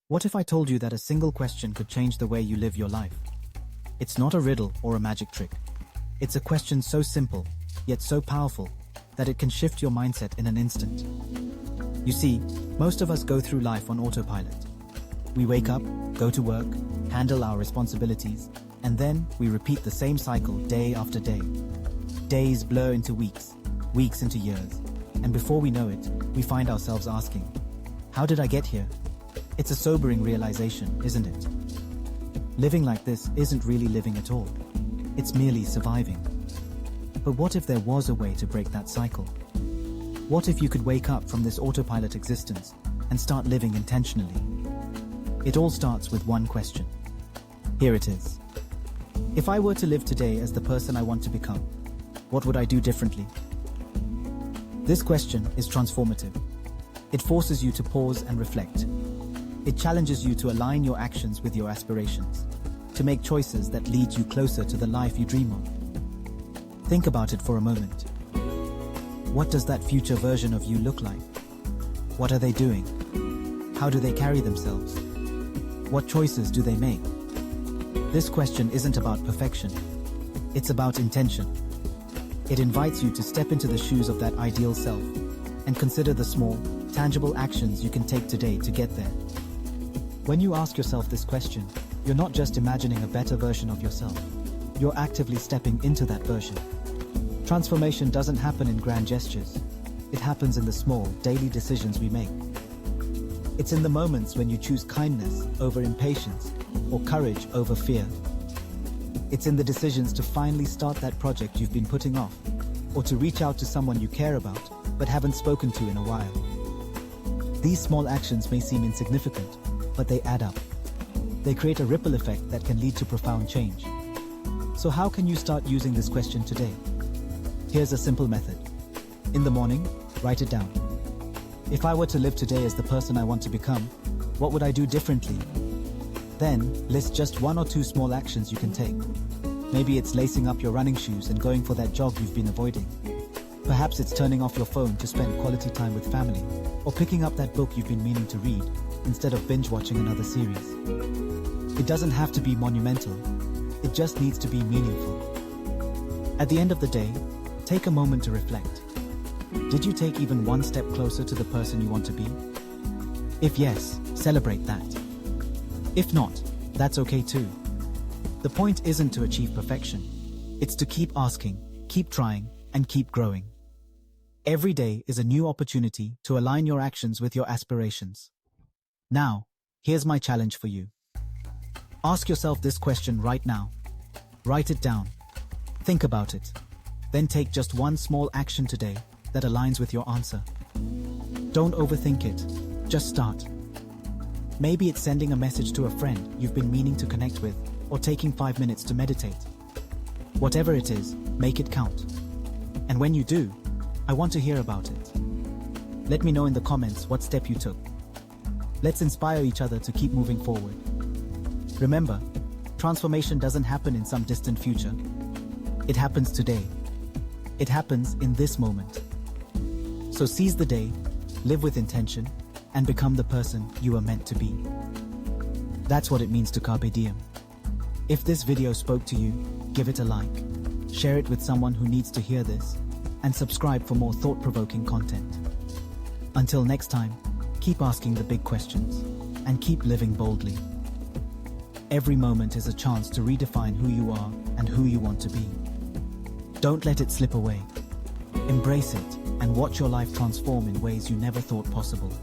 What if I told you that a single question could change the way you live your life? It's not a riddle or a magic trick. It's a question so simple, yet so powerful, that it can shift your mindset in an instant. You see, most of us go through life on autopilot. We wake up, go to work, handle our responsibilities, and then we repeat the same cycle day after day. Days blur into weeks, weeks into years, and before we know it, we find ourselves asking, how did I get here? It's a sobering realization, isn't it? Living like this isn't really living at all. It's merely surviving. But what if there was a way to break that cycle? What if you could wake up from this autopilot existence and start living intentionally? It all starts with one question. Here it is. If I were to live today as the person I want to become, what would I do differently? This question is transformative. It forces you to pause and reflect. It challenges you to align your actions with your aspirations, to make choices that lead you closer to the life you dream of. Think about it for a moment. What does that future version of you look like? What are they doing? How do they carry themselves? What choices do they make? This question isn't about perfection. It's about intention. It invites you to step into the shoes of that ideal self and consider the small, tangible actions you can take today to get there. When you ask yourself this question, you're not just imagining a better version of yourself. You're actively stepping into that version. Transformation doesn't happen in grand gestures. It happens in the small, daily decisions we make. It's in the moments when you choose kindness over impatience or courage over fear. It's in the decisions to finally start that project you've been putting off, or to reach out to someone you care about but haven't spoken to in a while. These small actions may seem insignificant, but they add up. They create a ripple effect that can lead to profound change. So how can you start using this question today? Here's a simple method. In the morning, write it down. If I were to live today as the person I want to become, what would I do differently? Then, list just one or two small actions you can take. Maybe it's lacing up your running shoes and going for that jog you've been avoiding. Perhaps it's turning off your phone to spend quality time with family, or picking up that book you've been meaning to read instead of binge watching another series. It doesn't have to be monumental. It just needs to be meaningful. At the end of the day, take a moment to reflect. Did you take even one step closer to the person you want to be? If yes, celebrate that. If not, that's okay too. The point isn't to achieve perfection. It's to keep asking, keep trying, and keep growing. Every day is a new opportunity to align your actions with your aspirations. Now, here's my challenge for you. Ask yourself this question right now. Write it down. Think about it. Then take just one small action today that aligns with your answer. Don't overthink it. Just start. Maybe it's sending a message to a friend you've been meaning to connect with, or taking 5 minutes to meditate. Whatever it is, make it count. And when you do, I want to hear about it. Let me know in the comments what step you took. Let's inspire each other to keep moving forward. Remember, transformation doesn't happen in some distant future. It happens today. It happens in this moment. So seize the day, live with intention, and become the person you are meant to be. That's what it means to carpe diem. If this video spoke to you, give it a like, share it with someone who needs to hear this, and subscribe for more thought-provoking content. Until next time, keep asking the big questions, and keep living boldly. Every moment is a chance to redefine who you are and who you want to be. Don't let it slip away. Embrace it and watch your life transform in ways you never thought possible.